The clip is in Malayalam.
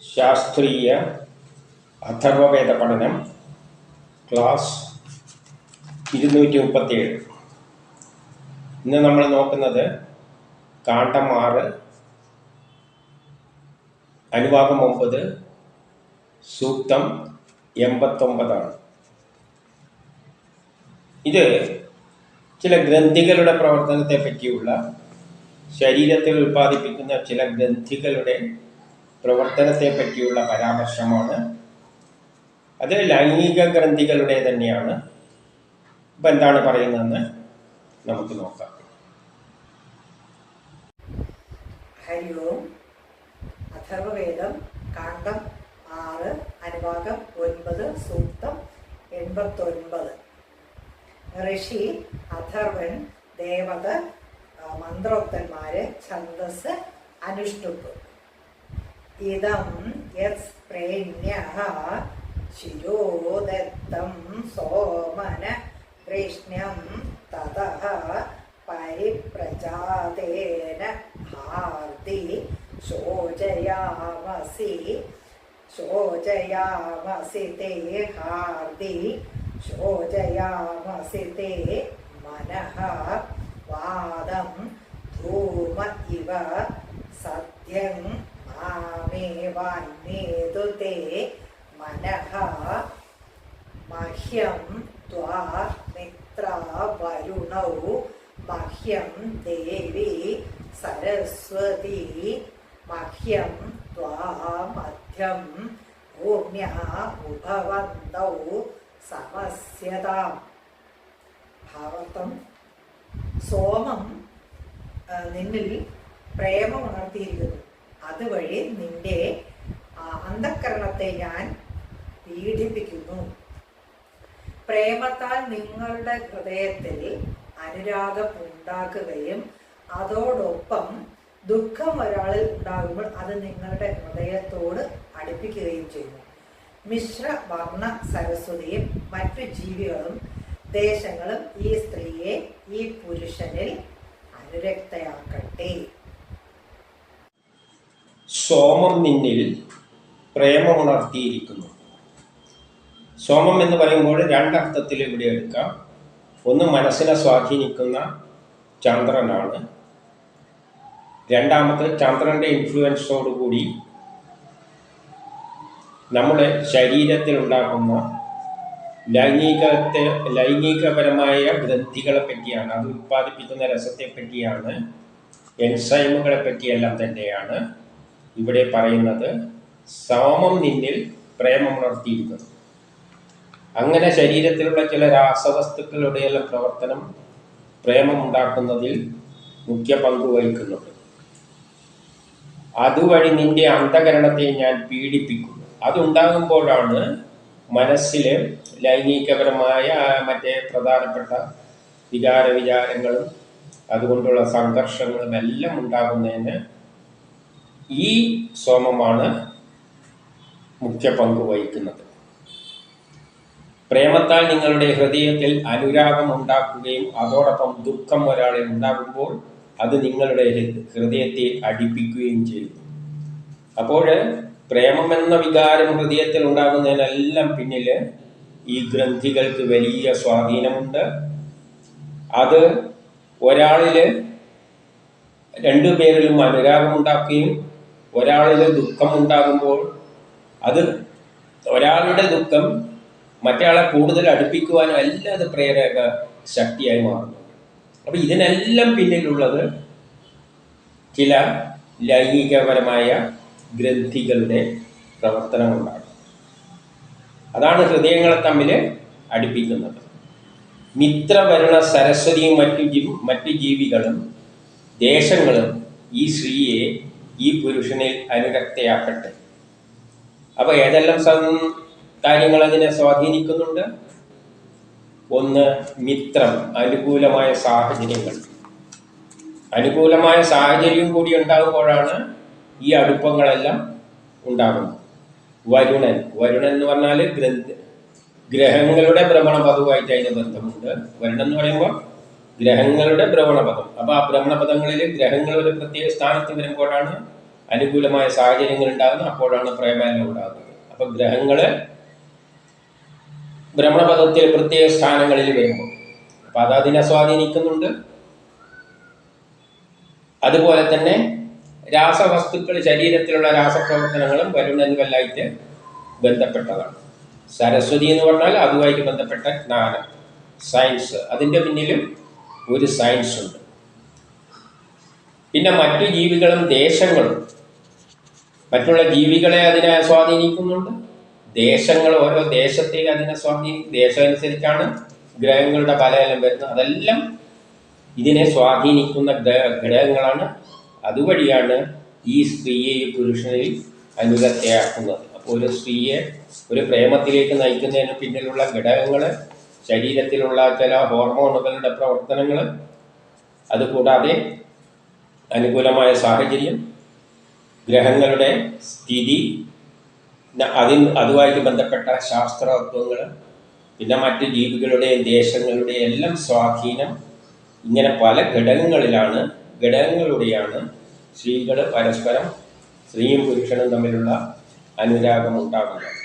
ശാസ്ത്രീയ അഥർവവേദ പഠനം ക്ലാസ് 237. ഇന്ന് നമ്മൾ നോക്കുന്നത് കാണ്ഡം 6 അനുഭാഗം 9 സൂക്തം 89 ആണ്. ഇത് ചില ഗ്രന്ഥികളുടെ പ്രവർത്തനത്തെ പറ്റിയുള്ള, ശരീരത്തിൽ ഉൽപ്പാദിപ്പിക്കുന്ന ചില ഗ്രന്ഥികളുടെ പ്രവർത്തനത്തെ പറ്റിയുള്ള പരാമർശമാണ്. അത് ലൈംഗിക ഗ്രന്ഥികളുടെ തന്നെയാണ്. ഇപ്പം എന്താണ് പറയുന്നതെന്ന് നമുക്ക് നോക്കാം. ഹരി ഓം. അഥർവവേദം കാണ്ഡം 6 അനുഭാഗം 9 സൂക്തം 89. ഋഷി അഥർവൻ ദേവത മന്ത്രോക്തന്മാര് ഛന്ദസ് അനുഷ്ടുപ്പ്. ഇതം യസ്പ്രേണ്യഃ ശിരോദത്തം സോമന കൃഷ്ണ്യം തതഃ പരിപ്രജാതേന ഹാർദി ശോചയാമസി തേ ഹാർദി ശോചയാമസി തേ മനഃ വാദം ധൂമ ഇവ സദ്യം മാമേവാന്യേതു തേ മനഃ മഹ്യം ത്വാ മിത്രാ വരുണൗ മഹ്യം ദേവി സരസ്വതി മഹ്യം ത്വാ മധ്യം ഭൂമ്യാ ഉഭവന്തൗ സമസ്യതാം. ഭാവത്വം: സോമം നിന്നിൽ പ്രേമം ഉണർത്തിയിരിക്കുന്നു. അതുവഴി നിന്റെ അന്ധക്കരണത്തെ ഞാൻ പീഡിപ്പിക്കുന്നു. പ്രേമത്താൽ നിങ്ങളുടെ ഹൃദയത്തിൽ അനുരാഗം ഉണ്ടാക്കുകയും അതോടൊപ്പം ദുഃഖം ഒരാളിൽ ഉണ്ടാകുമ്പോൾ അത് നിങ്ങളുടെ ഹൃദയത്തോട് അടുപ്പിക്കുകയും ചെയ്യുന്നു. മിശ്ര വർണ്ണ സരസ്വതിയും മറ്റു ജീവികളും ദേശങ്ങളും ഈ സ്ത്രീയെ ഈ പുരുഷനിൽ അനുരക്തയാക്കട്ടെ. സോമം നിന്നിൽ പ്രേമമുണർത്തിയിരിക്കുന്നു. സോമം എന്ന് പറയുമ്പോൾ രണ്ടർത്ഥത്തിൽ ഇവിടെ എടുക്കാം. ഒന്ന്, മനസ്സിനെ സ്വാധീനിക്കുന്ന ചന്ദ്രനാണ്. രണ്ടാമത്, ചന്ദ്രൻ്റെ ഇൻഫ്ലുവൻസോടുകൂടി നമ്മുടെ ശരീരത്തിൽ ഉണ്ടാക്കുന്ന ലൈംഗികപരമായ ഗ്രന്ഥികളെ പറ്റിയാണ്, അത് ഉൽപ്പാദിപ്പിക്കുന്ന രസത്തെ പറ്റിയാണ്, എൻസൈമുകളെ പറ്റിയെല്ലാം തന്നെയാണ് ഇവിടെ പറയുന്നത്. സോമം നിന്നിൽ പ്രേമമുണർത്തിയിരിക്കുന്നു. അങ്ങനെ ശരീരത്തിലുള്ള ചില രാസവസ്തുക്കളുടെയെല്ലാം പ്രവർത്തനം പ്രേമമുണ്ടാക്കുന്നതിൽ മുഖ്യ പങ്ക് വഹിക്കുന്നുണ്ട്. അതുവഴി നിന്റെ അന്ധകരണത്തെ ഞാൻ പീഡിപ്പിക്കുന്നു. അതുണ്ടാകുമ്പോഴാണ് മനസ്സിൽ ലൈംഗികപരമായ മറ്റേ പ്രധാനപ്പെട്ട വിചാരങ്ങളും അതുകൊണ്ടുള്ള സംഘർഷങ്ങളും എല്ലാം ഉണ്ടാകുന്നതിന് ഈ സോമമാണ് മുഖ്യ പങ്ക് വഹിക്കുന്നത്. പ്രേമത്താൽ നിങ്ങളുടെ ഹൃദയത്തിൽ അനുരാഗം ഉണ്ടാക്കുകയും അതോടൊപ്പം ദുഃഖം ഒരാളിൽ ഉണ്ടാകുമ്പോൾ അത് നിങ്ങളുടെ ഹൃദയത്തെ അടിപ്പിക്കുകയും ചെയ്യുന്നു. അപ്പോൾ പ്രേമം എന്ന വികാരം ഹൃദയത്തിൽ ഉണ്ടാകുന്നതിനെല്ലാം പിന്നിൽ ഈ ഗ്രന്ഥികൾക്ക് വലിയ സ്വാധീനമുണ്ട്. അത് ഒരാളിൽ രണ്ടുപേരിലും അനുരാഗം ഉണ്ടാക്കുകയും ഒരാളിൽ ദുഃഖം ഉണ്ടാകുമ്പോൾ അത് ഒരാളുടെ ദുഃഖം മറ്റയാളെ കൂടുതൽ അടുപ്പിക്കുവാനും എല്ലാം അത് പ്രേരക ശക്തിയായി മാറുന്നു. അപ്പോൾ ഇതിനെല്ലാം പിന്നിലുള്ളത് ചില ലൈംഗികപരമായ ഗ്രന്ഥികളുടെ പ്രവർത്തനമുണ്ടാകും. അതാണ് ഹൃദയങ്ങളെ തമ്മിൽ അടുപ്പിക്കുന്നത്. മിത്രവരുണ സരസ്വതിയും മറ്റു ജീവികളും ദേശങ്ങളും ഈ സ്ത്രീയെ ഈ പുരുഷനിൽ അനുരക്തയാക്കട്ടെ. അപ്പോൾ ഏതെല്ലാം കാര്യങ്ങൾ അതിനെ സ്വാധീനിക്കുന്നുണ്ട്? ഒന്ന്, മിത്രം, അനുകൂലമായ സാഹചര്യങ്ങൾ. അനുകൂലമായ സാഹചര്യം കൂടി ഉണ്ടാകുമ്പോഴാണ് ഈ അടുപ്പങ്ങളെല്ലാം ഉണ്ടാകുന്നത്. വരുണൻ എന്ന് പറഞ്ഞാൽ ഗ്രഹങ്ങളുടെ ഭ്രമണപഥവുമായിട്ട് അതിന് ബന്ധമുണ്ട്. വരുണൻ എന്ന് പറയുമ്പോൾ ഗ്രഹങ്ങളുടെ ഭ്രമണപഥം. അപ്പോൾ ആ ഭ്രമണപഥങ്ങളിൽ ഗ്രഹങ്ങൾ ഒരു പ്രത്യേക സ്ഥാനത്ത് വരുമ്പോഴാണ് അനുകൂലമായ സാഹചര്യങ്ങൾ ഉണ്ടാകുന്നു, അപ്പോഴാണ് പ്രേമേലം ഉണ്ടാകുന്നത്. അപ്പം ഗ്രഹങ്ങൾ ഭ്രമണപഥത്തിൽ പ്രത്യേക സ്ഥാനങ്ങളിൽ വരുമ്പോൾ അപ്പം അത് അതിനെ സ്വാധീനിക്കുന്നുണ്ട്. അതുപോലെ തന്നെ രാസവസ്തുക്കൾ, ശരീരത്തിലുള്ള രാസപ്രവർത്തനങ്ങളും വരുണന് വല്ലായിട്ട് ബന്ധപ്പെട്ടതാണ്. സരസ്വതി എന്ന് പറഞ്ഞാൽ അതുമായിട്ട് ബന്ധപ്പെട്ട ജ്ഞാനം, സയൻസ്, അതിൻ്റെ പിന്നിലും ഒരു സയൻസ് ഉണ്ട്. പിന്നെ മറ്റു ജീവികളും ദേശങ്ങളും, മറ്റുള്ള ജീവികളെ അതിനെ സ്വാധീനിക്കുന്നുണ്ട്. ദേശങ്ങൾ, ഓരോ ദേശത്തെയും അതിനെ സ്വാധീനിക്കും. ദേശം അനുസരിച്ചാണ് ഗ്രഹങ്ങളുടെ ഫലമെല്ലാം വരുന്നത്. അതെല്ലാം ഇതിനെ സ്വാധീനിക്കുന്ന ഘടകങ്ങളാണ്. അതുവഴിയാണ് ഈ സ്ത്രീയെയും പുരുഷനെയും അനുരക്തയാക്കുന്നത്. അപ്പോൾ ഒരു സ്ത്രീയെ ഒരു പ്രേമത്തിലേക്ക് നയിക്കുന്നതിന് പിന്നിലുള്ള ഘടകങ്ങൾ, ശരീരത്തിലുള്ള ചില ഹോർമോണുകളുടെ പ്രവർത്തനങ്ങൾ, അതുകൂടാതെ അനുകൂലമായ സാഹചര്യം, ഗ്രഹങ്ങളുടെ സ്ഥിതി, അതുമായിട്ട് ബന്ധപ്പെട്ട ശാസ്ത്രതത്വങ്ങൾ, പിന്നെ മറ്റ് ജീവികളുടെയും ദേശങ്ങളുടെയും എല്ലാം സ്വാധീനം, ഇങ്ങനെ പല ഘടകങ്ങളിലൂടെയാണ് സ്ത്രീകൾ പരസ്പരം, സ്ത്രീയും പുരുഷനും തമ്മിലുള്ള അനുരാഗം ഉണ്ടാകുന്നത്.